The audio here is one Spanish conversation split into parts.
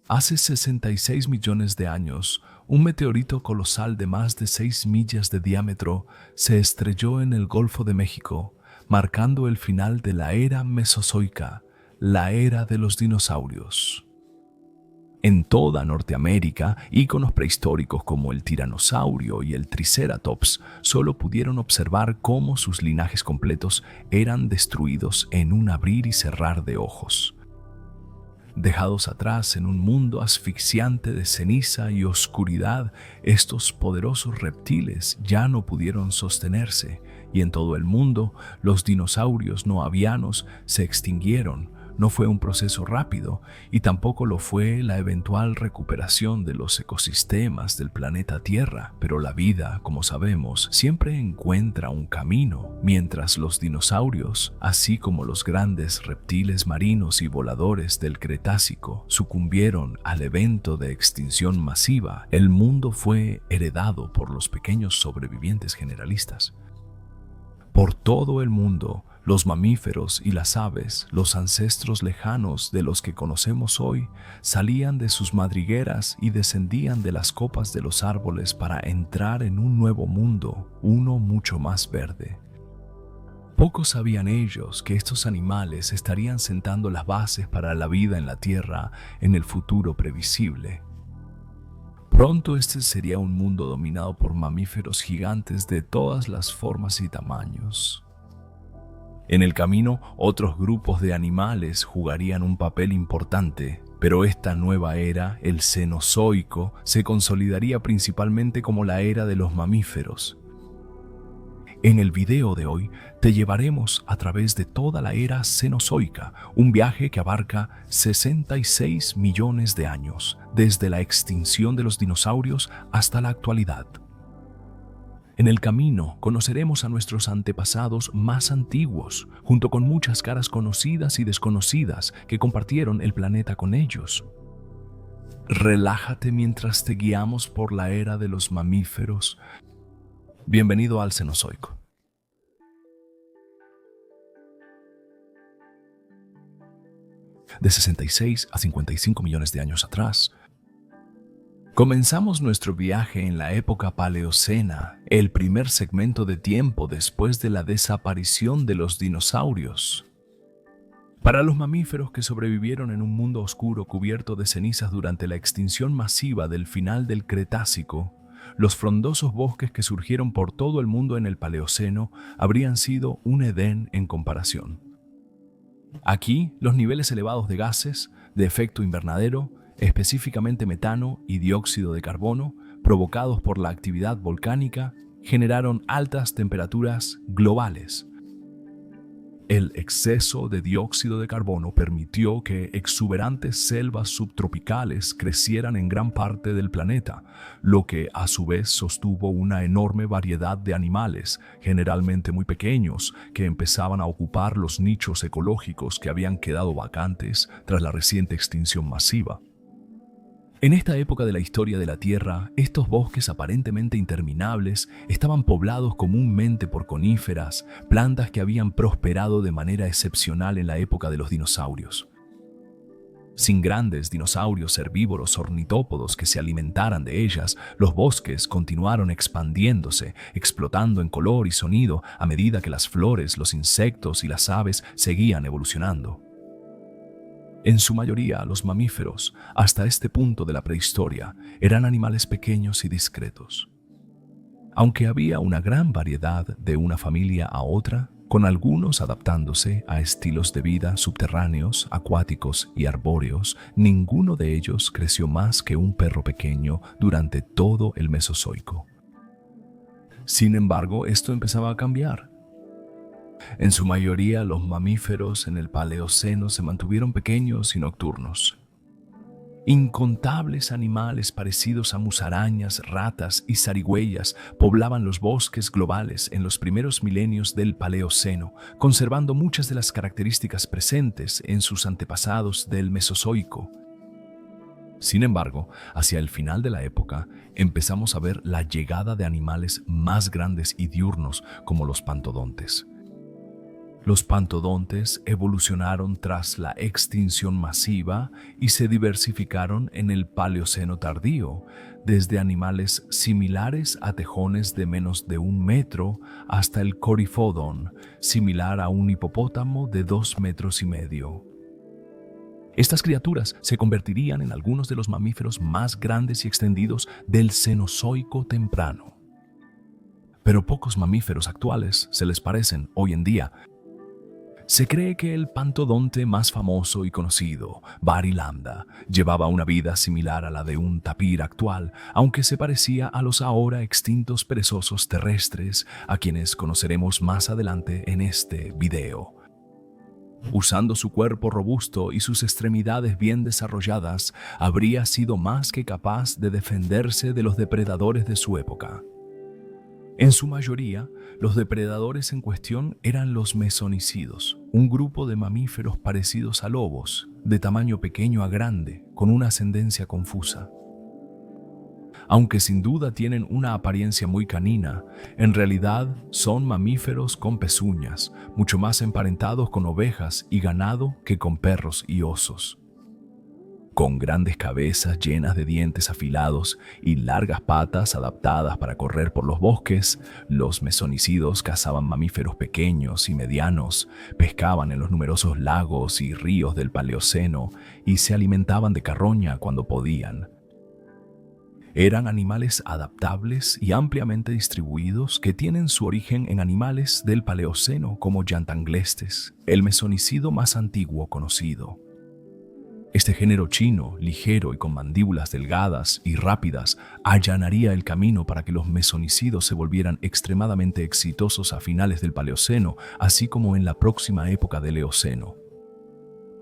Hace 66 millones de años, un meteorito colosal de más de 6 millas de diámetro se estrelló en el Golfo de México, marcando el final de la era Mesozoica, la era de los dinosaurios. En toda Norteamérica, íconos prehistóricos como el tiranosaurio y el triceratops solo pudieron observar cómo sus linajes completos eran destruidos en un abrir y cerrar de ojos. Dejados atrás en un mundo asfixiante de ceniza y oscuridad, estos poderosos reptiles ya no pudieron sostenerse, y en todo el mundo los dinosaurios no avianos se extinguieron. No fue un proceso rápido, y tampoco lo fue la eventual recuperación de los ecosistemas del planeta Tierra, pero la vida, como sabemos, siempre encuentra un camino. Mientras los dinosaurios, así como los grandes reptiles marinos y voladores del Cretácico, sucumbieron al evento de extinción masiva, el mundo fue heredado por los pequeños sobrevivientes generalistas. Por todo el mundo, los mamíferos y las aves, los ancestros lejanos de los que conocemos hoy, salían de sus madrigueras y descendían de las copas de los árboles para entrar en un nuevo mundo, uno mucho más verde. Pocos sabían ellos que estos animales estarían sentando las bases para la vida en la Tierra en el futuro previsible. Pronto este sería un mundo dominado por mamíferos gigantes de todas las formas y tamaños. En el camino, otros grupos de animales jugarían un papel importante, pero esta nueva era, el Cenozoico, se consolidaría principalmente como la era de los mamíferos. En el video de hoy te llevaremos a través de toda la era Cenozoica, un viaje que abarca 66 millones de años, desde la extinción de los dinosaurios hasta la actualidad. En el camino conoceremos a nuestros antepasados más antiguos, junto con muchas caras conocidas y desconocidas que compartieron el planeta con ellos. Relájate mientras te guiamos por la era de los mamíferos. Bienvenido al Cenozoico. De 66 a 55 millones de años atrás, comenzamos nuestro viaje en la época Paleocena, el primer segmento de tiempo después de la desaparición de los dinosaurios. Para los mamíferos que sobrevivieron en un mundo oscuro cubierto de cenizas durante la extinción masiva del final del Cretácico, los frondosos bosques que surgieron por todo el mundo en el Paleoceno habrían sido un Edén en comparación. Aquí, los niveles elevados de gases, de efecto invernadero, específicamente metano y dióxido de carbono, provocados por la actividad volcánica, generaron altas temperaturas globales. El exceso de dióxido de carbono permitió que exuberantes selvas subtropicales crecieran en gran parte del planeta, lo que a su vez sostuvo una enorme variedad de animales, generalmente muy pequeños, que empezaban a ocupar los nichos ecológicos que habían quedado vacantes tras la reciente extinción masiva. En esta época de la historia de la Tierra, estos bosques aparentemente interminables estaban poblados comúnmente por coníferas, plantas que habían prosperado de manera excepcional en la época de los dinosaurios. Sin grandes dinosaurios herbívoros ornitópodos que se alimentaran de ellas, los bosques continuaron expandiéndose, explotando en color y sonido a medida que las flores, los insectos y las aves seguían evolucionando. En su mayoría, los mamíferos, hasta este punto de la prehistoria, eran animales pequeños y discretos. Aunque había una gran variedad de una familia a otra, con algunos adaptándose a estilos de vida subterráneos, acuáticos y arbóreos, ninguno de ellos creció más que un perro pequeño durante todo el Mesozoico. Sin embargo, esto empezaba a cambiar. En su mayoría, los mamíferos en el Paleoceno se mantuvieron pequeños y nocturnos. Incontables animales parecidos a musarañas, ratas y zarigüeyas poblaban los bosques globales en los primeros milenios del Paleoceno, conservando muchas de las características presentes en sus antepasados del Mesozoico. Sin embargo, hacia el final de la época, empezamos a ver la llegada de animales más grandes y diurnos como los pantodontes. Los pantodontes evolucionaron tras la extinción masiva y se diversificaron en el Paleoceno tardío, desde animales similares a tejones de menos de 1 metro hasta el Coryphodon, similar a un hipopótamo de 2,5 metros. Estas criaturas se convertirían en algunos de los mamíferos más grandes y extendidos del Cenozoico temprano. Pero pocos mamíferos actuales se les parecen hoy en día. Se cree que el pantodonte más famoso y conocido, Barilanda, llevaba una vida similar a la de un tapir actual, aunque se parecía a los ahora extintos perezosos terrestres, a quienes conoceremos más adelante en este video. Usando su cuerpo robusto y sus extremidades bien desarrolladas, habría sido más que capaz de defenderse de los depredadores de su época. En su mayoría, los depredadores en cuestión eran los mesonicidos, un grupo de mamíferos parecidos a lobos, de tamaño pequeño a grande, con una ascendencia confusa. Aunque sin duda tienen una apariencia muy canina, en realidad son mamíferos con pezuñas, mucho más emparentados con ovejas y ganado que con perros y osos. Con grandes cabezas llenas de dientes afilados y largas patas adaptadas para correr por los bosques, los mesonicidos cazaban mamíferos pequeños y medianos, pescaban en los numerosos lagos y ríos del Paleoceno y se alimentaban de carroña cuando podían. Eran animales adaptables y ampliamente distribuidos que tienen su origen en animales del Paleoceno como Yantanglestes, el mesonicido más antiguo conocido. Este género chino, ligero y con mandíbulas delgadas y rápidas, allanaría el camino para que los mesonicidos se volvieran extremadamente exitosos a finales del Paleoceno, así como en la próxima época del Eoceno.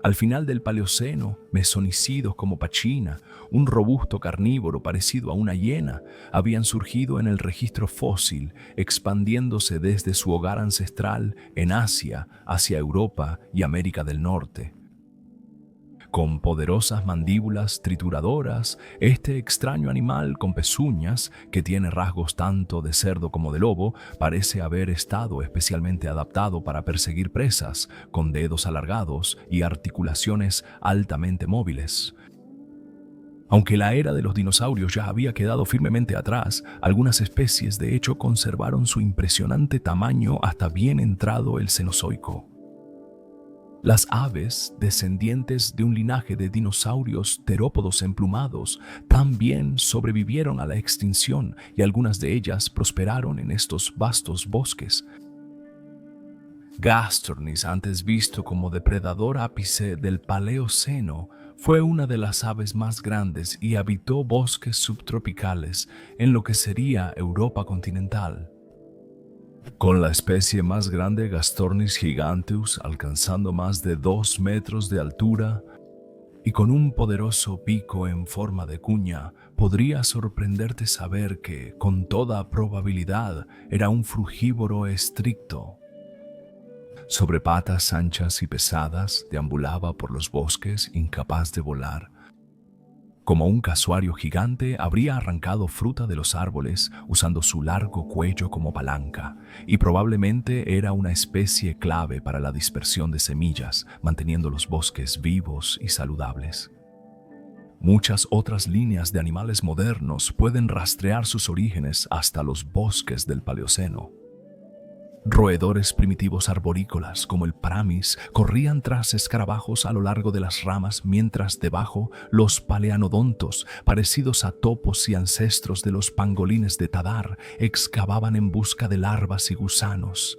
Al final del Paleoceno, mesonicidos como Pachina, un robusto carnívoro parecido a una hiena, habían surgido en el registro fósil, expandiéndose desde su hogar ancestral en Asia hacia Europa y América del Norte. Con poderosas mandíbulas trituradoras, este extraño animal con pezuñas, que tiene rasgos tanto de cerdo como de lobo, parece haber estado especialmente adaptado para perseguir presas, con dedos alargados y articulaciones altamente móviles. Aunque la era de los dinosaurios ya había quedado firmemente atrás, algunas especies de hecho conservaron su impresionante tamaño hasta bien entrado el Cenozoico. Las aves, descendientes de un linaje de dinosaurios terópodos emplumados, también sobrevivieron a la extinción y algunas de ellas prosperaron en estos vastos bosques. Gastornis, antes visto como depredador ápice del Paleoceno, fue una de las aves más grandes y habitó bosques subtropicales en lo que sería Europa continental. Con la especie más grande, Gastornis giganteus, alcanzando más de 2 metros de altura y con un poderoso pico en forma de cuña, podría sorprenderte saber que, con toda probabilidad, era un frugívoro estricto. Sobre patas anchas y pesadas, deambulaba por los bosques incapaz de volar. Como un casuario gigante, habría arrancado fruta de los árboles usando su largo cuello como palanca, y probablemente era una especie clave para la dispersión de semillas, manteniendo los bosques vivos y saludables. Muchas otras líneas de animales modernos pueden rastrear sus orígenes hasta los bosques del Paleoceno. Roedores primitivos arborícolas como el paramis corrían tras escarabajos a lo largo de las ramas, mientras debajo los paleanodontos, parecidos a topos y ancestros de los pangolines de Tadar, excavaban en busca de larvas y gusanos.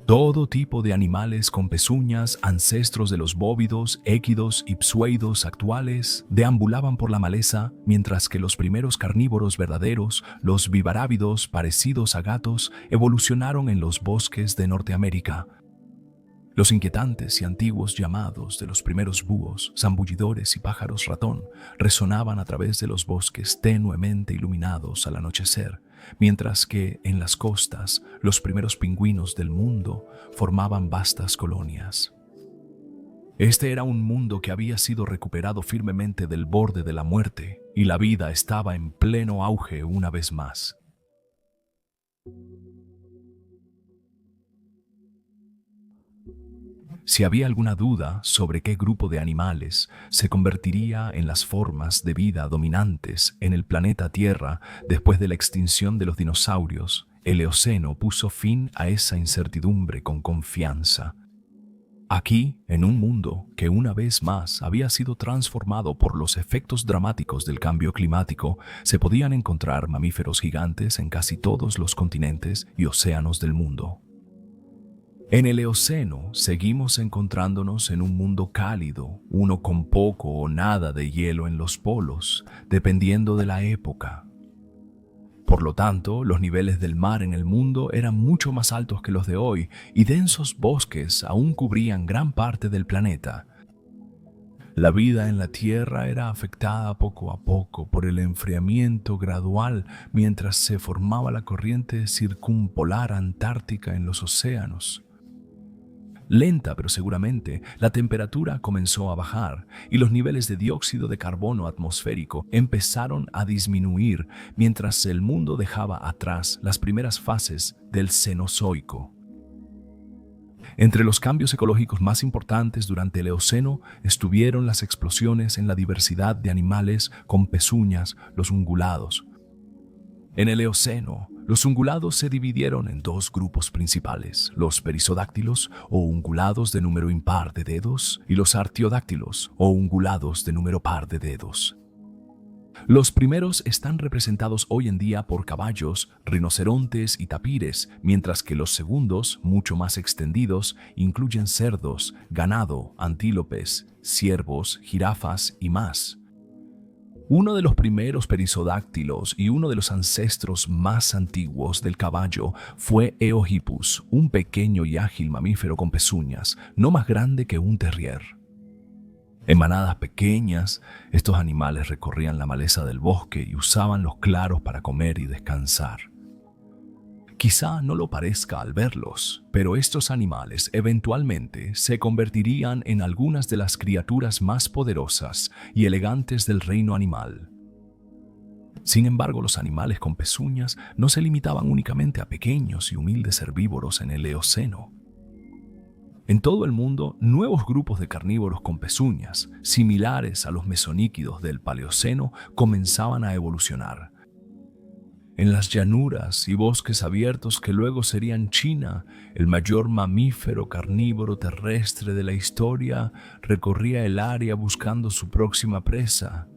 Todo tipo de animales con pezuñas, ancestros de los bóvidos, équidos y psueidos actuales, deambulaban por la maleza, mientras que los primeros carnívoros verdaderos, los vivarávidos parecidos a gatos, evolucionaron en los bosques de Norteamérica. Los inquietantes y antiguos llamados de los primeros búhos, zambullidores y pájaros ratón resonaban a través de los bosques tenuemente iluminados al anochecer, mientras que en las costas los primeros pingüinos del mundo formaban vastas colonias. Este era un mundo que había sido recuperado firmemente del borde de la muerte y la vida estaba en pleno auge una vez más. Si había alguna duda sobre qué grupo de animales se convertiría en las formas de vida dominantes en el planeta Tierra después de la extinción de los dinosaurios, el Eoceno puso fin a esa incertidumbre con confianza. Aquí, en un mundo que una vez más había sido transformado por los efectos dramáticos del cambio climático, se podían encontrar mamíferos gigantes en casi todos los continentes y océanos del mundo. En el Eoceno seguimos encontrándonos en un mundo cálido, uno con poco o nada de hielo en los polos, dependiendo de la época. Por lo tanto, los niveles del mar en el mundo eran mucho más altos que los de hoy y densos bosques aún cubrían gran parte del planeta. La vida en la Tierra era afectada poco a poco por el enfriamiento gradual mientras se formaba la corriente circumpolar antártica en los océanos. Lenta pero seguramente, la temperatura comenzó a bajar y los niveles de dióxido de carbono atmosférico empezaron a disminuir mientras el mundo dejaba atrás las primeras fases del Cenozoico. Entre los cambios ecológicos más importantes durante el Eoceno estuvieron las explosiones en la diversidad de animales con pezuñas, los ungulados. En el Eoceno, los ungulados se dividieron en dos grupos principales, los perisodáctilos o ungulados de número impar de dedos y los artiodáctilos o ungulados de número par de dedos. Los primeros están representados hoy en día por caballos, rinocerontes y tapires, mientras que los segundos, mucho más extendidos, incluyen cerdos, ganado, antílopes, ciervos, jirafas y más. Uno de los primeros perisodáctilos y uno de los ancestros más antiguos del caballo fue Eohippus, un pequeño y ágil mamífero con pezuñas, no más grande que un terrier. En manadas pequeñas, estos animales recorrían la maleza del bosque y usaban los claros para comer y descansar. Quizá no lo parezca al verlos, pero estos animales eventualmente se convertirían en algunas de las criaturas más poderosas y elegantes del reino animal. Sin embargo, los animales con pezuñas no se limitaban únicamente a pequeños y humildes herbívoros en el Eoceno. En todo el mundo, nuevos grupos de carnívoros con pezuñas, similares a los mesoníquidos del Paleoceno, comenzaban a evolucionar. En las llanuras y bosques abiertos que luego serían China, el mayor mamífero carnívoro terrestre de la historia recorría el área buscando su próxima presa.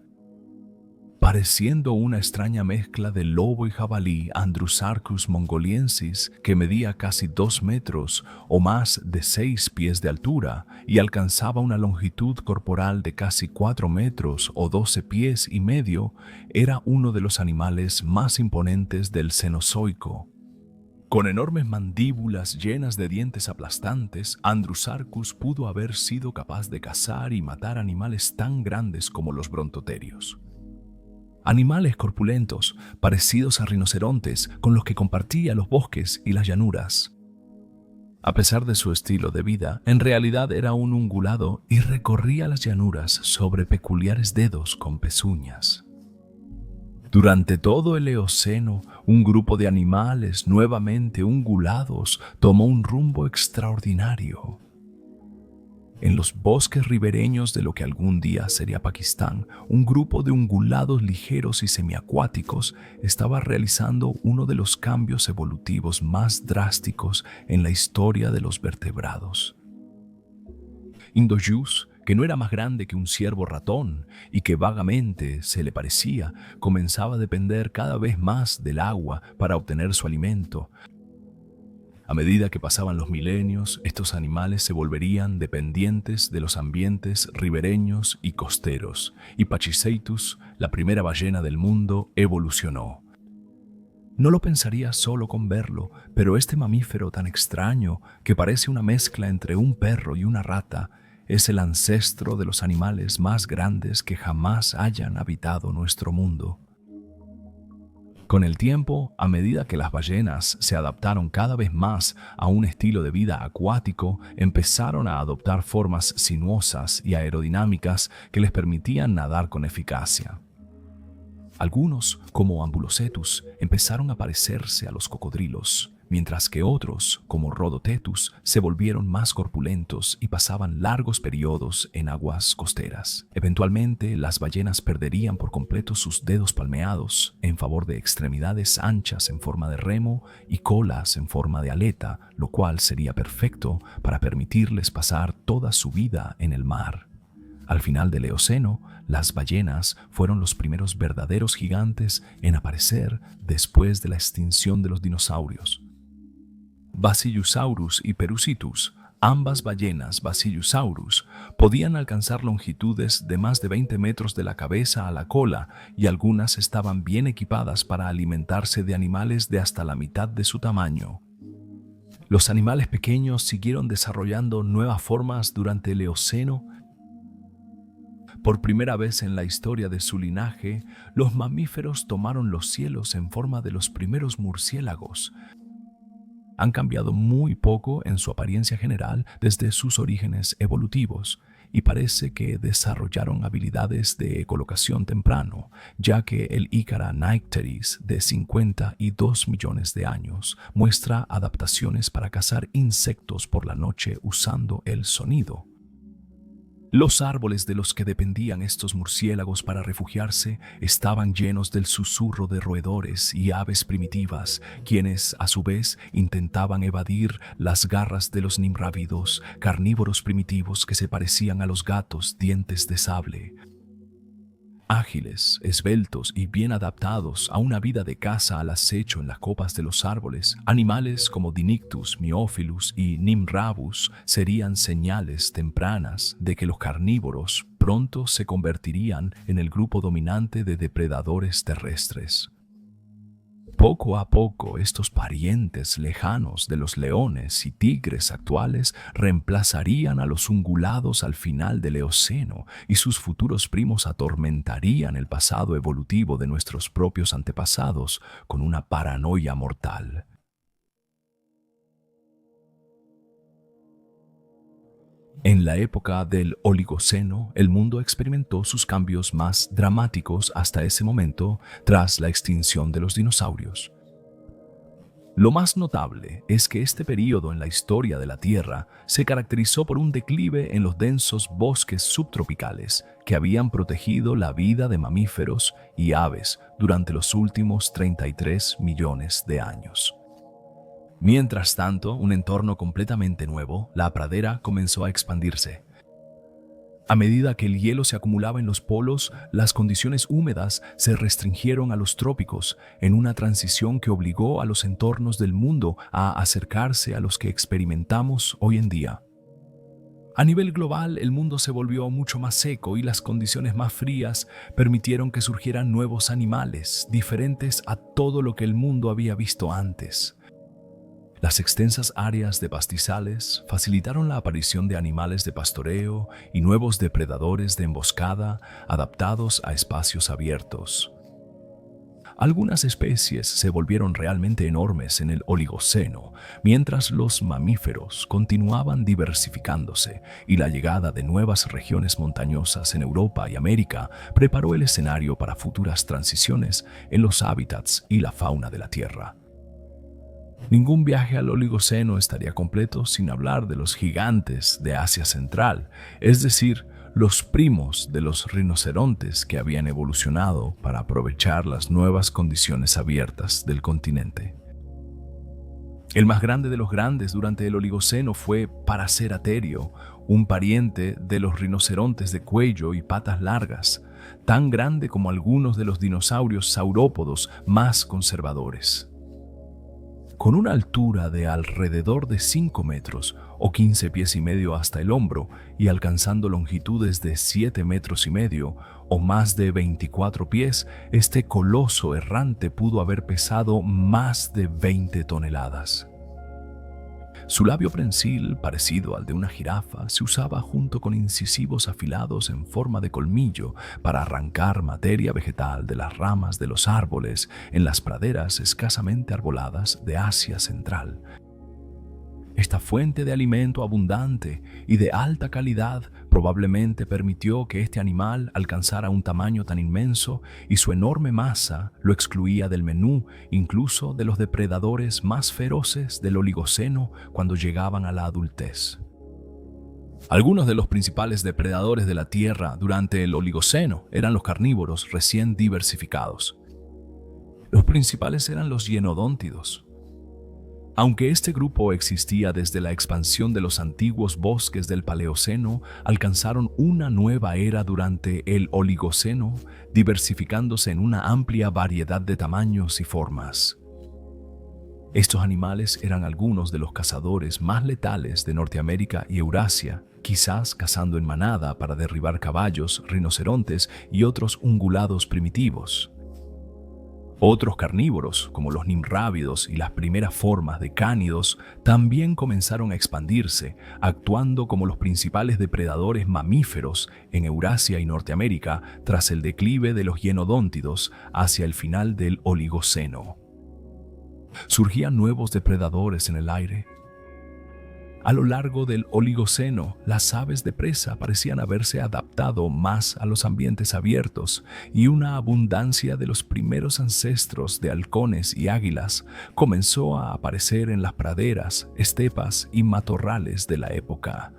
Pareciendo una extraña mezcla de lobo y jabalí, Andrewsarchus mongoliensis, que medía casi 2 metros o más de 6 pies de altura y alcanzaba una longitud corporal de casi 4 metros o 12 pies y medio, era uno de los animales más imponentes del Cenozoico. Con enormes mandíbulas llenas de dientes aplastantes, Andrewsarchus pudo haber sido capaz de cazar y matar animales tan grandes como los brontoterios. Animales corpulentos, parecidos a rinocerontes, con los que compartía los bosques y las llanuras. A pesar de su estilo de vida, en realidad era un ungulado y recorría las llanuras sobre peculiares dedos con pezuñas. Durante todo el Eoceno, un grupo de animales nuevamente ungulados tomó un rumbo extraordinario. En los bosques ribereños de lo que algún día sería Pakistán, un grupo de ungulados ligeros y semiacuáticos estaba realizando uno de los cambios evolutivos más drásticos en la historia de los vertebrados. Indojus, que no era más grande que un ciervo ratón y que vagamente se le parecía, comenzaba a depender cada vez más del agua para obtener su alimento. A medida que pasaban los milenios, estos animales se volverían dependientes de los ambientes ribereños y costeros, y Pachycetus, la primera ballena del mundo, evolucionó. No lo pensaría solo con verlo, pero este mamífero tan extraño, que parece una mezcla entre un perro y una rata, es el ancestro de los animales más grandes que jamás hayan habitado nuestro mundo. Con el tiempo, a medida que las ballenas se adaptaron cada vez más a un estilo de vida acuático, empezaron a adoptar formas sinuosas y aerodinámicas que les permitían nadar con eficacia. Algunos, como Ambulocetus, empezaron a parecerse a los cocodrilos, mientras que otros, como Rhodotetus, se volvieron más corpulentos y pasaban largos periodos en aguas costeras. Eventualmente, las ballenas perderían por completo sus dedos palmeados en favor de extremidades anchas en forma de remo y colas en forma de aleta, lo cual sería perfecto para permitirles pasar toda su vida en el mar. Al final del Eoceno, las ballenas fueron los primeros verdaderos gigantes en aparecer después de la extinción de los dinosaurios. Basilosaurus y Perusitus, ambas ballenas Basilosaurus, podían alcanzar longitudes de más de 20 metros de la cabeza a la cola y algunas estaban bien equipadas para alimentarse de animales de hasta la mitad de su tamaño. Los animales pequeños siguieron desarrollando nuevas formas durante el Eoceno. Por primera vez en la historia de su linaje, los mamíferos tomaron los cielos en forma de los primeros murciélagos. Han cambiado muy poco en su apariencia general desde sus orígenes evolutivos y parece que desarrollaron habilidades de ecolocación temprano, ya que el Ícara nycteris de 52 millones de años muestra adaptaciones para cazar insectos por la noche usando el sonido. Los árboles de los que dependían estos murciélagos para refugiarse estaban llenos del susurro de roedores y aves primitivas, quienes, a su vez, intentaban evadir las garras de los nimrávidos, carnívoros primitivos que se parecían a los gatos dientes de sable. Ágiles, esbeltos y bien adaptados a una vida de caza al acecho en las copas de los árboles, animales como Dinictus, Myophilus y Nimrabus serían señales tempranas de que los carnívoros pronto se convertirían en el grupo dominante de depredadores terrestres. Poco a poco, estos parientes lejanos de los leones y tigres actuales reemplazarían a los ungulados al final del Eoceno y sus futuros primos atormentarían el pasado evolutivo de nuestros propios antepasados con una paranoia mortal. En la época del Oligoceno, el mundo experimentó sus cambios más dramáticos hasta ese momento tras la extinción de los dinosaurios. Lo más notable es que este período en la historia de la Tierra se caracterizó por un declive en los densos bosques subtropicales que habían protegido la vida de mamíferos y aves durante los últimos 33 millones de años. Mientras tanto, un entorno completamente nuevo, la pradera, comenzó a expandirse. A medida que el hielo se acumulaba en los polos, las condiciones húmedas se restringieron a los trópicos, en una transición que obligó a los entornos del mundo a acercarse a los que experimentamos hoy en día. A nivel global, el mundo se volvió mucho más seco y las condiciones más frías permitieron que surgieran nuevos animales, diferentes a todo lo que el mundo había visto antes. Las extensas áreas de pastizales facilitaron la aparición de animales de pastoreo y nuevos depredadores de emboscada adaptados a espacios abiertos. Algunas especies se volvieron realmente enormes en el Oligoceno, mientras los mamíferos continuaban diversificándose y la llegada de nuevas regiones montañosas en Europa y América preparó el escenario para futuras transiciones en los hábitats y la fauna de la Tierra. Ningún viaje al Oligoceno estaría completo sin hablar de los gigantes de Asia Central, es decir, los primos de los rinocerontes que habían evolucionado para aprovechar las nuevas condiciones abiertas del continente. El más grande de los grandes durante el Oligoceno fue Paraceraterio, un pariente de los rinocerontes de cuello y patas largas, tan grande como algunos de los dinosaurios saurópodos más conservadores. Con una altura de alrededor de 5 metros o 15 pies y medio hasta el hombro y alcanzando longitudes de 7 metros y medio o más de 24 pies, este coloso errante pudo haber pesado más de 20 toneladas. Su labio prensil, parecido al de una jirafa, se usaba junto con incisivos afilados en forma de colmillo para arrancar materia vegetal de las ramas de los árboles en las praderas escasamente arboladas de Asia Central. Esta fuente de alimento abundante y de alta calidad Probablemente permitió que este animal alcanzara un tamaño tan inmenso y su enorme masa lo excluía del menú, incluso de los depredadores más feroces del Oligoceno cuando llegaban a la adultez. Algunos de los principales depredadores de la Tierra durante el Oligoceno eran los carnívoros recién diversificados. Los principales eran los hienodóntidos. Aunque este grupo existía desde la expansión de los antiguos bosques del Paleoceno, alcanzaron una nueva era durante el Oligoceno, diversificándose en una amplia variedad de tamaños y formas. Estos animales eran algunos de los cazadores más letales de Norteamérica y Eurasia, quizás cazando en manada para derribar caballos, rinocerontes y otros ungulados primitivos. Otros carnívoros, como los nimrávidos y las primeras formas de cánidos, también comenzaron a expandirse, actuando como los principales depredadores mamíferos en Eurasia y Norteamérica tras el declive de los hienodóntidos hacia el final del Oligoceno. Surgían nuevos depredadores en el aire. A lo largo del Oligoceno, las aves de presa parecían haberse adaptado más a los ambientes abiertos y una abundancia de los primeros ancestros de halcones y águilas comenzó a aparecer en las praderas, estepas y matorrales de la época.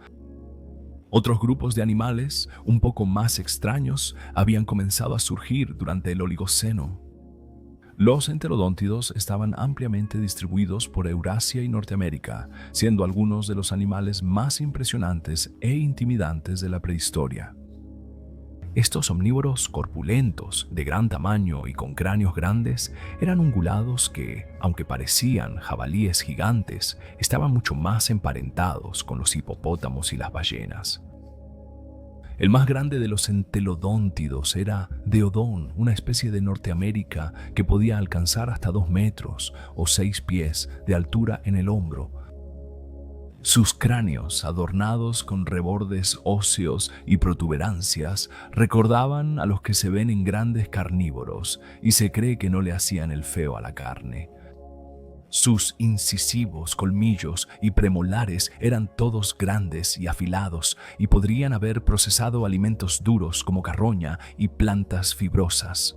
Otros grupos de animales, un poco más extraños, habían comenzado a surgir durante el Oligoceno. Los enterodóntidos estaban ampliamente distribuidos por Eurasia y Norteamérica, siendo algunos de los animales más impresionantes e intimidantes de la prehistoria. Estos omnívoros corpulentos, de gran tamaño y con cráneos grandes, eran ungulados que, aunque parecían jabalíes gigantes, estaban mucho más emparentados con los hipopótamos y las ballenas. El más grande de los entelodóntidos era Deodón, una especie de Norteamérica que podía alcanzar hasta 2 metros o 6 pies de altura en el hombro. Sus cráneos, adornados con rebordes óseos y protuberancias, recordaban a los que se ven en grandes carnívoros y se cree que no le hacían el feo a la carne. Sus incisivos colmillos y premolares eran todos grandes y afilados y podrían haber procesado alimentos duros como carroña y plantas fibrosas.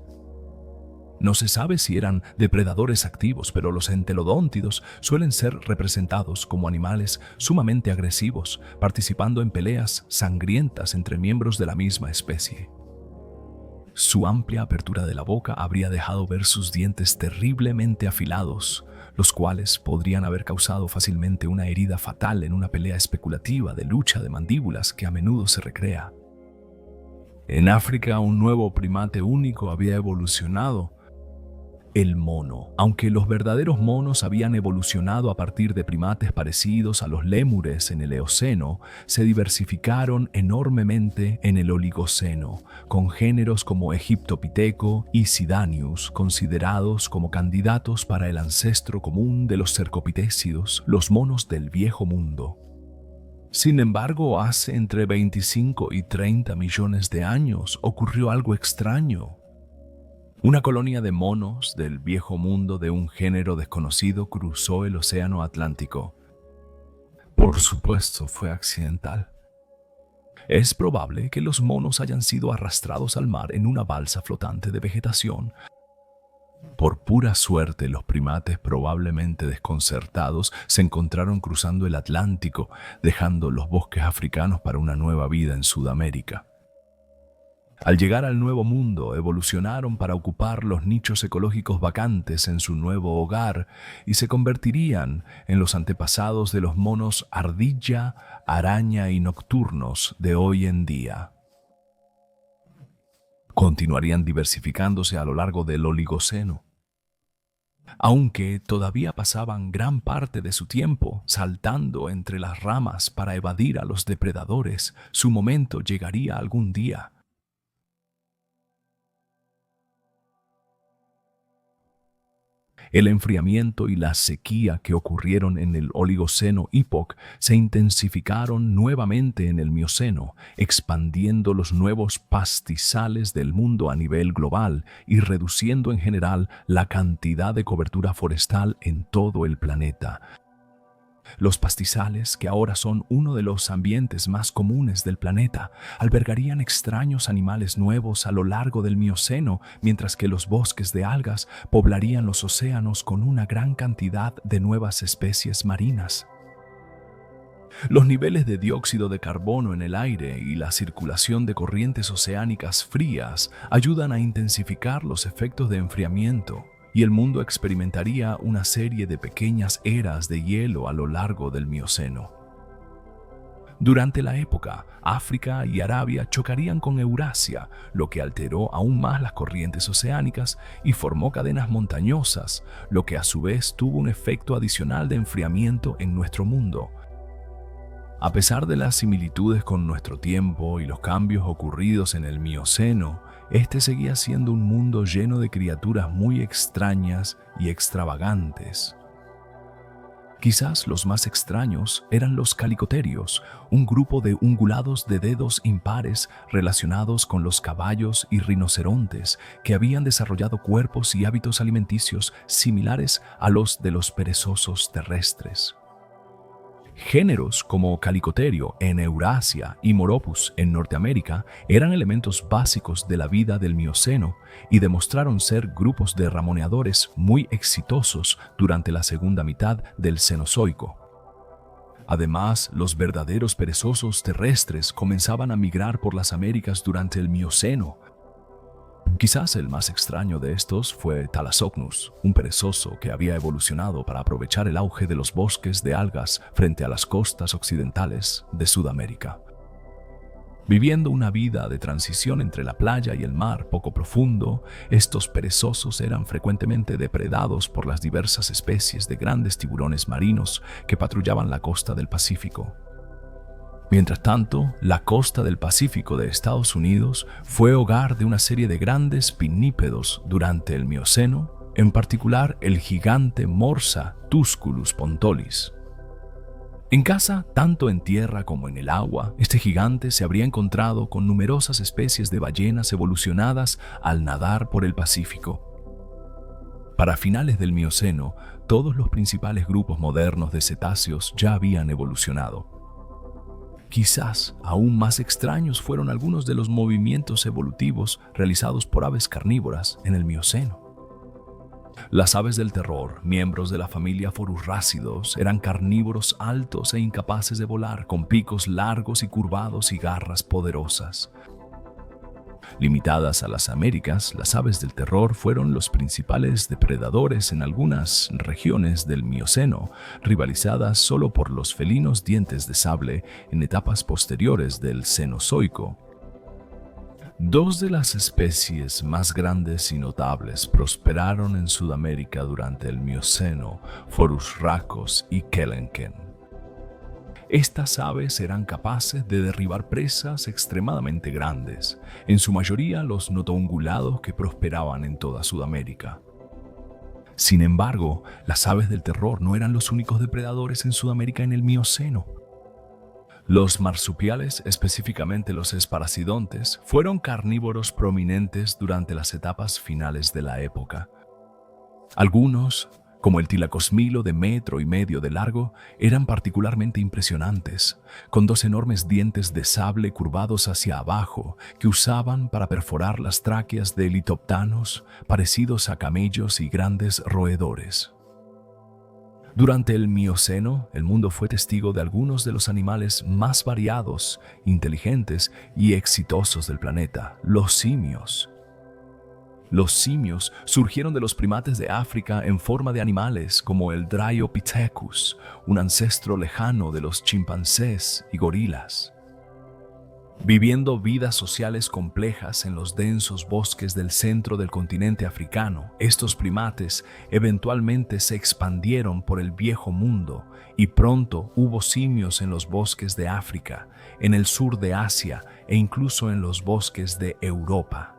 No se sabe si eran depredadores activos, pero los entelodóntidos suelen ser representados como animales sumamente agresivos, participando en peleas sangrientas entre miembros de la misma especie. Su amplia apertura de la boca habría dejado ver sus dientes terriblemente afilados, los cuales podrían haber causado fácilmente una herida fatal en una pelea especulativa de lucha de mandíbulas que a menudo se recrea. En África, un nuevo primate único había evolucionado: el mono. Aunque los verdaderos monos habían evolucionado a partir de primates parecidos a los lémures en el Eoceno, se diversificaron enormemente en el Oligoceno, con géneros como Egyptopithecus y Sidanius considerados como candidatos para el ancestro común de los cercopitécidos, los monos del Viejo Mundo. Sin embargo, hace entre 25 y 30 millones de años ocurrió algo extraño. Una colonia de monos del Viejo Mundo de un género desconocido cruzó el Océano Atlántico. Por supuesto, fue accidental. Es probable que los monos hayan sido arrastrados al mar en una balsa flotante de vegetación. Por pura suerte, los primates, probablemente desconcertados, se encontraron cruzando el Atlántico, dejando los bosques africanos para una nueva vida en Sudamérica. Al llegar al Nuevo Mundo, evolucionaron para ocupar los nichos ecológicos vacantes en su nuevo hogar y se convertirían en los antepasados de los monos ardilla, araña y nocturnos de hoy en día. Continuarían diversificándose a lo largo del Oligoceno. Aunque todavía pasaban gran parte de su tiempo saltando entre las ramas para evadir a los depredadores, su momento llegaría algún día. El enfriamiento y la sequía que ocurrieron en el Oligoceno Epoch se intensificaron nuevamente en el Mioceno, expandiendo los nuevos pastizales del mundo a nivel global y reduciendo en general la cantidad de cobertura forestal en todo el planeta. Los pastizales, que ahora son uno de los ambientes más comunes del planeta, albergarían extraños animales nuevos a lo largo del Mioceno, mientras que los bosques de algas poblarían los océanos con una gran cantidad de nuevas especies marinas. Los niveles de dióxido de carbono en el aire y la circulación de corrientes oceánicas frías ayudan a intensificar los efectos de enfriamiento, y el mundo experimentaría una serie de pequeñas eras de hielo a lo largo del Mioceno. Durante la época, África y Arabia chocarían con Eurasia, lo que alteró aún más las corrientes oceánicas y formó cadenas montañosas, lo que a su vez tuvo un efecto adicional de enfriamiento en nuestro mundo. A pesar de las similitudes con nuestro tiempo y los cambios ocurridos en el Mioceno, este seguía siendo un mundo lleno de criaturas muy extrañas y extravagantes. Quizás los más extraños eran los calicoterios, un grupo de ungulados de dedos impares relacionados con los caballos y rinocerontes que habían desarrollado cuerpos y hábitos alimenticios similares a los de los perezosos terrestres. Géneros como Calicoterio en Eurasia y Moropus en Norteamérica eran elementos básicos de la vida del Mioceno y demostraron ser grupos de ramoneadores muy exitosos durante la segunda mitad del Cenozoico. Además, los verdaderos perezosos terrestres comenzaban a migrar por las Américas durante el Mioceno. Quizás el más extraño de estos fue Thalassocnus, un perezoso que había evolucionado para aprovechar el auge de los bosques de algas frente a las costas occidentales de Sudamérica. Viviendo una vida de transición entre la playa y el mar poco profundo, estos perezosos eran frecuentemente depredados por las diversas especies de grandes tiburones marinos que patrullaban la costa del Pacífico. Mientras tanto, la costa del Pacífico de Estados Unidos fue hogar de una serie de grandes pinnípedos durante el Mioceno, en particular el gigante Morsa Tusculus pontolis. En caza, tanto en tierra como en el agua, este gigante se habría encontrado con numerosas especies de ballenas evolucionadas al nadar por el Pacífico. Para finales del Mioceno, todos los principales grupos modernos de cetáceos ya habían evolucionado. Quizás aún más extraños fueron algunos de los movimientos evolutivos realizados por aves carnívoras en el Mioceno. Las aves del terror, miembros de la familia Forurrácidos, eran carnívoros altos e incapaces de volar, con picos largos y curvados y garras poderosas. Limitadas a las Américas, las aves del terror fueron los principales depredadores en algunas regiones del Mioceno, rivalizadas solo por los felinos dientes de sable en etapas posteriores del Cenozoico. Dos de las especies más grandes y notables prosperaron en Sudamérica durante el Mioceno, Forusrhacos y Kelenken. Estas aves eran capaces de derribar presas extremadamente grandes, en su mayoría los notoungulados que prosperaban en toda Sudamérica. Sin embargo, las aves del terror no eran los únicos depredadores en Sudamérica en el Mioceno. Los marsupiales, específicamente los esparacidontes, fueron carnívoros prominentes durante las etapas finales de la época. Algunos, como el tilacosmilo de 1,5 metros de largo, eran particularmente impresionantes, con 2 enormes dientes de sable curvados hacia abajo que usaban para perforar las tráqueas de litoptanos parecidos a camellos y grandes roedores. Durante el Mioceno, el mundo fue testigo de algunos de los animales más variados, inteligentes y exitosos del planeta, los simios. Los simios surgieron de los primates de África en forma de animales como el Dryopithecus, un ancestro lejano de los chimpancés y gorilas. Viviendo vidas sociales complejas en los densos bosques del centro del continente africano, estos primates eventualmente se expandieron por el viejo mundo y pronto hubo simios en los bosques de África, en el sur de Asia e incluso en los bosques de Europa.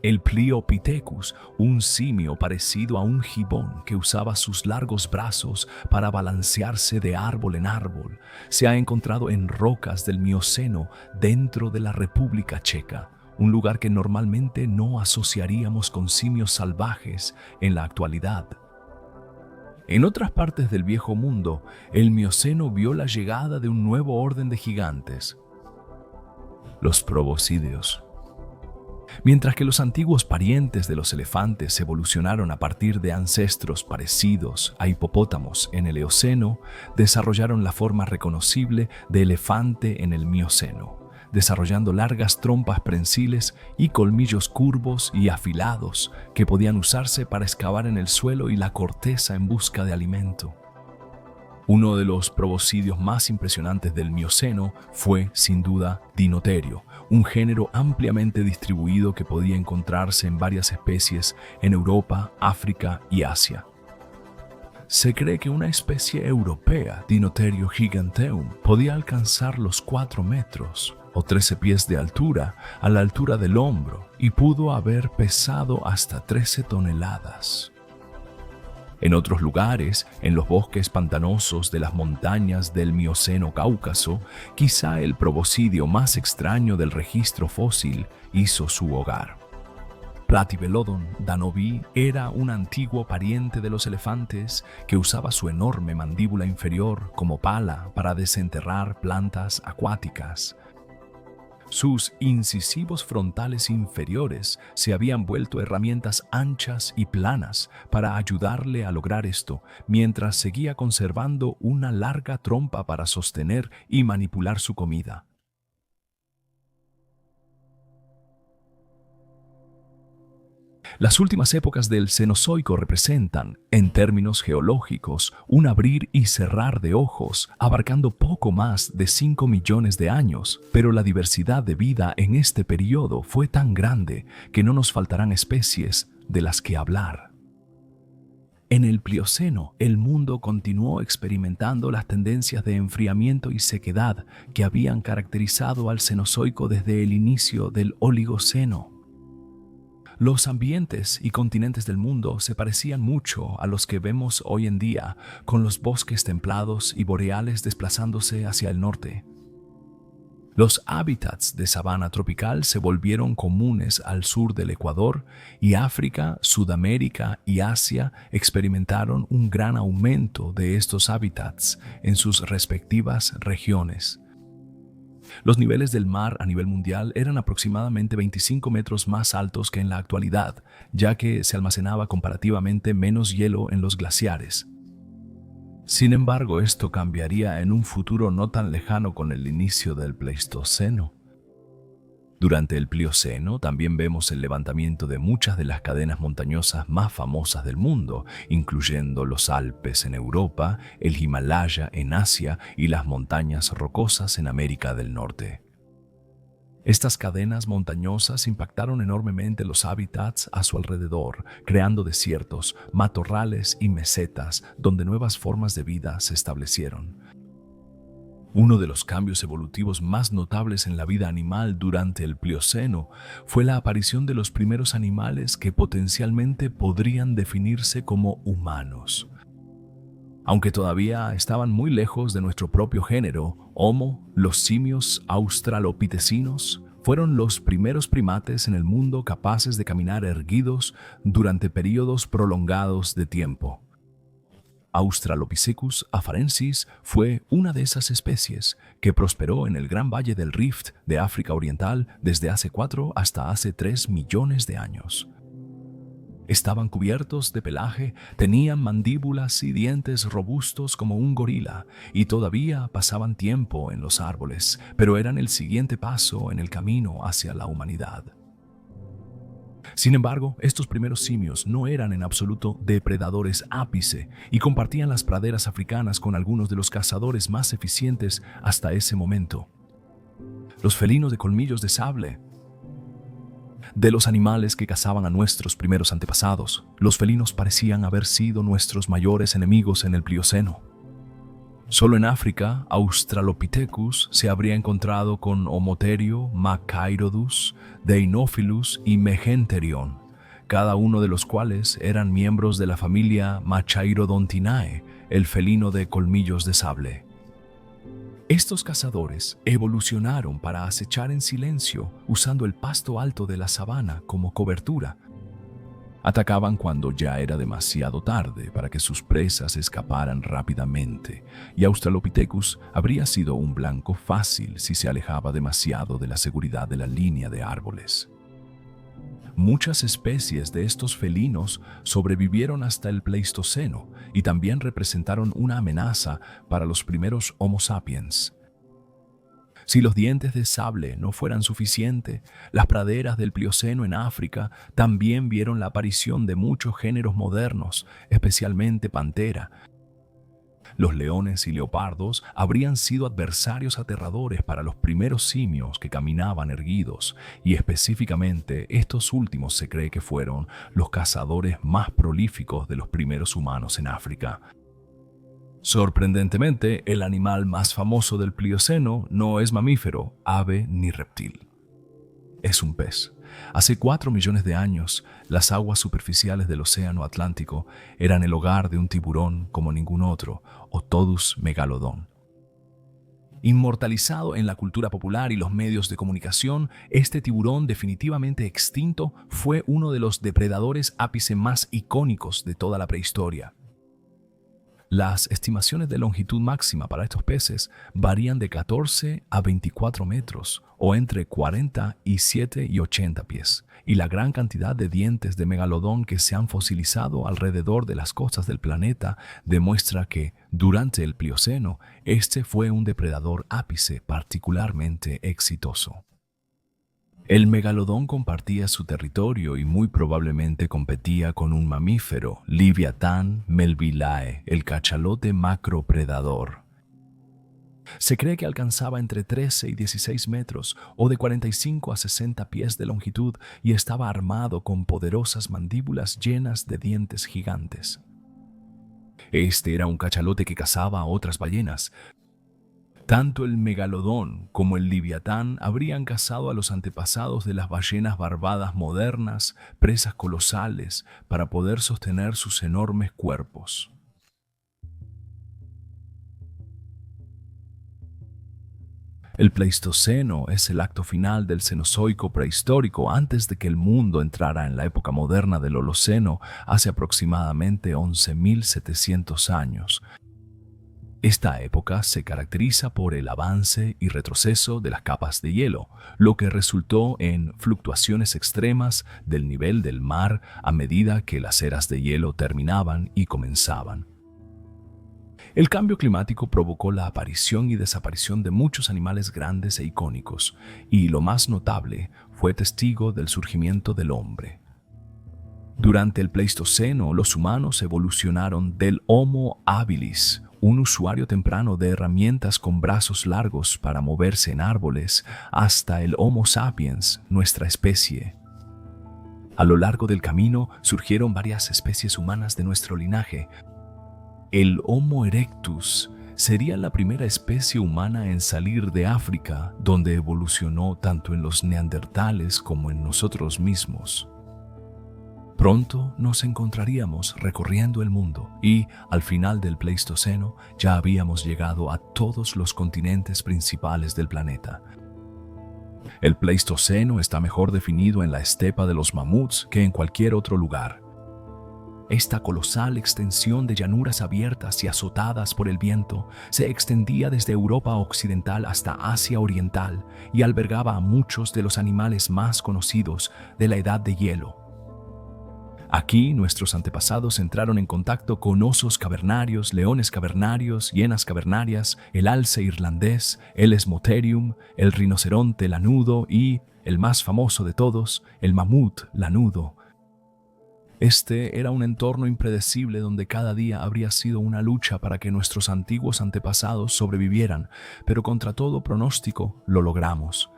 El Pliopithecus, un simio parecido a un gibón que usaba sus largos brazos para balancearse de árbol en árbol, se ha encontrado en rocas del Mioceno dentro de la República Checa, un lugar que normalmente no asociaríamos con simios salvajes en la actualidad. En otras partes del Viejo Mundo, el Mioceno vio la llegada de un nuevo orden de gigantes, los proboscideos. Mientras que los antiguos parientes de los elefantes evolucionaron a partir de ancestros parecidos a hipopótamos en el Eoceno, desarrollaron la forma reconocible de elefante en el Mioceno, desarrollando largas trompas prensiles y colmillos curvos y afilados que podían usarse para excavar en el suelo y la corteza en busca de alimento. Uno de los proboscidios más impresionantes del Mioceno fue, sin duda, Dinoterio, un género ampliamente distribuido que podía encontrarse en varias especies en Europa, África y Asia. Se cree que una especie europea, Dinoterio giganteum, podía alcanzar los 4 metros o 13 pies de altura a la altura del hombro y pudo haber pesado hasta 13 toneladas. En otros lugares, en los bosques pantanosos de las montañas del Mioceno Cáucaso, quizá el proboscidio más extraño del registro fósil hizo su hogar. Platyvelodon danovi era un antiguo pariente de los elefantes que usaba su enorme mandíbula inferior como pala para desenterrar plantas acuáticas. Sus incisivos frontales inferiores se habían vuelto herramientas anchas y planas para ayudarle a lograr esto, mientras seguía conservando una larga trompa para sostener y manipular su comida. Las últimas épocas del Cenozoico representan, en términos geológicos, un abrir y cerrar de ojos, abarcando poco más de 5 millones de años, pero la diversidad de vida en este periodo fue tan grande que no nos faltarán especies de las que hablar. En el Plioceno, el mundo continuó experimentando las tendencias de enfriamiento y sequedad que habían caracterizado al Cenozoico desde el inicio del Oligoceno. Los ambientes y continentes del mundo se parecían mucho a los que vemos hoy en día, con los bosques templados y boreales desplazándose hacia el norte. Los hábitats de sabana tropical se volvieron comunes al sur del Ecuador y África, Sudamérica y Asia experimentaron un gran aumento de estos hábitats en sus respectivas regiones. Los niveles del mar a nivel mundial eran aproximadamente 25 metros más altos que en la actualidad, ya que se almacenaba comparativamente menos hielo en los glaciares. Sin embargo, esto cambiaría en un futuro no tan lejano con el inicio del Pleistoceno. Durante el Plioceno también vemos el levantamiento de muchas de las cadenas montañosas más famosas del mundo, incluyendo los Alpes en Europa, el Himalaya en Asia y las montañas rocosas en América del Norte. Estas cadenas montañosas impactaron enormemente los hábitats a su alrededor, creando desiertos, matorrales y mesetas donde nuevas formas de vida se establecieron. Uno de los cambios evolutivos más notables en la vida animal durante el Plioceno fue la aparición de los primeros animales que potencialmente podrían definirse como humanos. Aunque todavía estaban muy lejos de nuestro propio género, Homo, los simios australopitecinos fueron los primeros primates en el mundo capaces de caminar erguidos durante periodos prolongados de tiempo. Australopithecus afarensis fue una de esas especies que prosperó en el Gran Valle del Rift de África Oriental desde hace 4 hasta hace 3 millones de años. Estaban cubiertos de pelaje, tenían mandíbulas y dientes robustos como un gorila y todavía pasaban tiempo en los árboles, pero eran el siguiente paso en el camino hacia la humanidad. Sin embargo, estos primeros simios no eran en absoluto depredadores ápice y compartían las praderas africanas con algunos de los cazadores más eficientes hasta ese momento. Los felinos de colmillos de sable. De los animales que cazaban a nuestros primeros antepasados, los felinos parecían haber sido nuestros mayores enemigos en el Plioceno. Solo en África, Australopithecus se habría encontrado con Homotherio, Machairodus, Deinophilus y Megenterion, cada uno de los cuales eran miembros de la familia Machairodontinae, el felino de colmillos de sable. Estos cazadores evolucionaron para acechar en silencio usando el pasto alto de la sabana como cobertura. Atacaban cuando ya era demasiado tarde para que sus presas escaparan rápidamente, y Australopithecus habría sido un blanco fácil si se alejaba demasiado de la seguridad de la línea de árboles. Muchas especies de estos felinos sobrevivieron hasta el Pleistoceno y también representaron una amenaza para los primeros Homo sapiens. Si los dientes de sable no fueran suficientes, las praderas del Plioceno en África también vieron la aparición de muchos géneros modernos, especialmente pantera. Los leones y leopardos habrían sido adversarios aterradores para los primeros simios que caminaban erguidos, y específicamente estos últimos se cree que fueron los cazadores más prolíficos de los primeros humanos en África. Sorprendentemente, el animal más famoso del Plioceno no es mamífero, ave ni reptil. Es un pez. Hace 4 millones de años, las aguas superficiales del Océano Atlántico eran el hogar de un tiburón como ningún otro, Otodus megalodon. Inmortalizado en la cultura popular y los medios de comunicación, este tiburón definitivamente extinto fue uno de los depredadores ápice más icónicos de toda la prehistoria. Las estimaciones de longitud máxima para estos peces varían de 14 a 24 metros o entre 47 y 80 pies, y la gran cantidad de dientes de megalodón que se han fosilizado alrededor de las costas del planeta demuestra que, durante el Plioceno, este fue un depredador ápice particularmente exitoso. El megalodón compartía su territorio y muy probablemente competía con un mamífero, Liviatán melvillae, el cachalote macropredador. Se cree que alcanzaba entre 13 y 16 metros o de 45 a 60 pies de longitud y estaba armado con poderosas mandíbulas llenas de dientes gigantes. Este era un cachalote que cazaba a otras ballenas. Tanto el megalodón como el liviatán habrían cazado a los antepasados de las ballenas barbadas modernas, presas colosales, para poder sostener sus enormes cuerpos. El Pleistoceno es el acto final del Cenozoico prehistórico antes de que el mundo entrara en la época moderna del Holoceno hace aproximadamente 11.700 años. Esta época se caracteriza por el avance y retroceso de las capas de hielo, lo que resultó en fluctuaciones extremas del nivel del mar a medida que las eras de hielo terminaban y comenzaban. El cambio climático provocó la aparición y desaparición de muchos animales grandes e icónicos, y lo más notable fue testigo del surgimiento del hombre. Durante el Pleistoceno, los humanos evolucionaron del Homo habilis, un usuario temprano de herramientas con brazos largos para moverse en árboles, hasta el Homo sapiens, nuestra especie. A lo largo del camino surgieron varias especies humanas de nuestro linaje. El Homo erectus sería la primera especie humana en salir de África, donde evolucionó tanto en los neandertales como en nosotros mismos. Pronto nos encontraríamos recorriendo el mundo y, al final del Pleistoceno, ya habíamos llegado a todos los continentes principales del planeta. El Pleistoceno está mejor definido en la estepa de los mamuts que en cualquier otro lugar. Esta colosal extensión de llanuras abiertas y azotadas por el viento se extendía desde Europa occidental hasta Asia oriental y albergaba a muchos de los animales más conocidos de la Edad de Hielo. Aquí nuestros antepasados entraron en contacto con osos cavernarios, leones cavernarios, hienas cavernarias, el alce irlandés, el Esmotherium, el rinoceronte lanudo y, el más famoso de todos, el mamut lanudo. Este era un entorno impredecible donde cada día habría sido una lucha para que nuestros antiguos antepasados sobrevivieran, pero contra todo pronóstico lo logramos.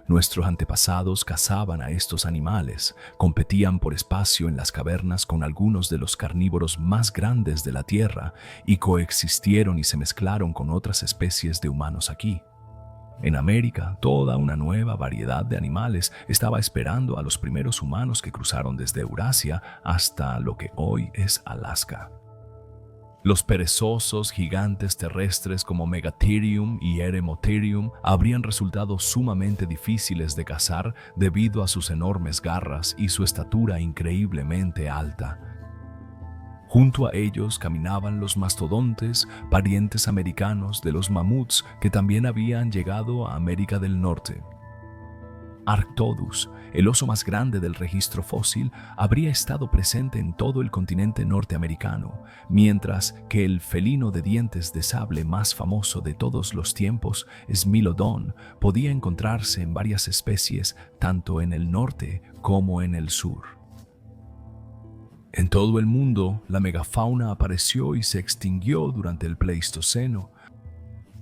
Nuestros antepasados cazaban a estos animales, competían por espacio en las cavernas con algunos de los carnívoros más grandes de la Tierra y coexistieron y se mezclaron con otras especies de humanos aquí. En América, toda una nueva variedad de animales estaba esperando a los primeros humanos que cruzaron desde Eurasia hasta lo que hoy es Alaska. Los perezosos gigantes terrestres como Megatherium y Eremotherium habrían resultado sumamente difíciles de cazar debido a sus enormes garras y su estatura increíblemente alta. Junto a ellos caminaban los mastodontes, parientes americanos de los mamuts que también habían llegado a América del Norte. Arctodus, el oso más grande del registro fósil, habría estado presente en todo el continente norteamericano, mientras que el felino de dientes de sable más famoso de todos los tiempos, Smilodon, podía encontrarse en varias especies tanto en el norte como en el sur. En todo el mundo, la megafauna apareció y se extinguió durante el Pleistoceno.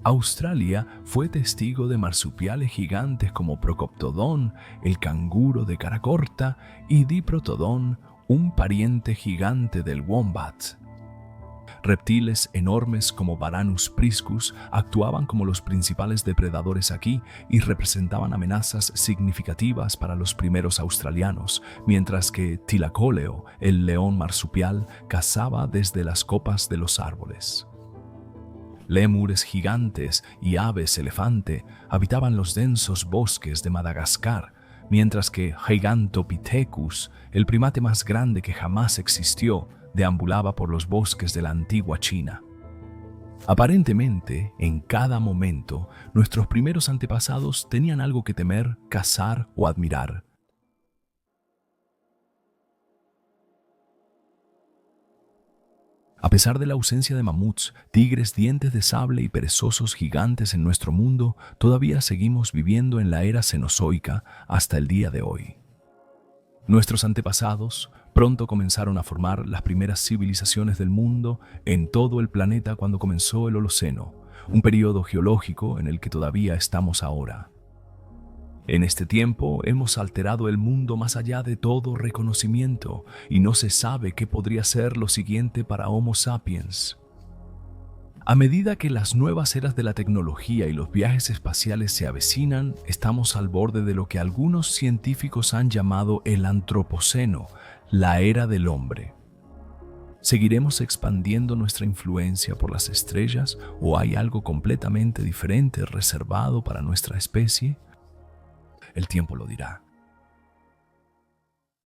Australia fue testigo de marsupiales gigantes como Procoptodon, el canguro de cara corta, y Diprotodon, un pariente gigante del wombat. Reptiles enormes como Varanus priscus actuaban como los principales depredadores aquí y representaban amenazas significativas para los primeros australianos, mientras que Thylacoleo, el león marsupial, cazaba desde las copas de los árboles. Lémures gigantes y aves elefante habitaban los densos bosques de Madagascar, mientras que Gigantopithecus, el primate más grande que jamás existió, deambulaba por los bosques de la antigua China. Aparentemente, en cada momento, nuestros primeros antepasados tenían algo que temer, cazar o admirar. A pesar de la ausencia de mamuts, tigres, dientes de sable y perezosos gigantes en nuestro mundo, todavía seguimos viviendo en la era cenozoica hasta el día de hoy. Nuestros antepasados pronto comenzaron a formar las primeras civilizaciones del mundo en todo el planeta cuando comenzó el Holoceno, un periodo geológico en el que todavía estamos ahora. En este tiempo hemos alterado el mundo más allá de todo reconocimiento y no se sabe qué podría ser lo siguiente para Homo sapiens. A medida que las nuevas eras de la tecnología y los viajes espaciales se avecinan, estamos al borde de lo que algunos científicos han llamado el Antropoceno, la era del hombre. ¿Seguiremos expandiendo nuestra influencia por las estrellas o hay algo completamente diferente reservado para nuestra especie? El tiempo lo dirá.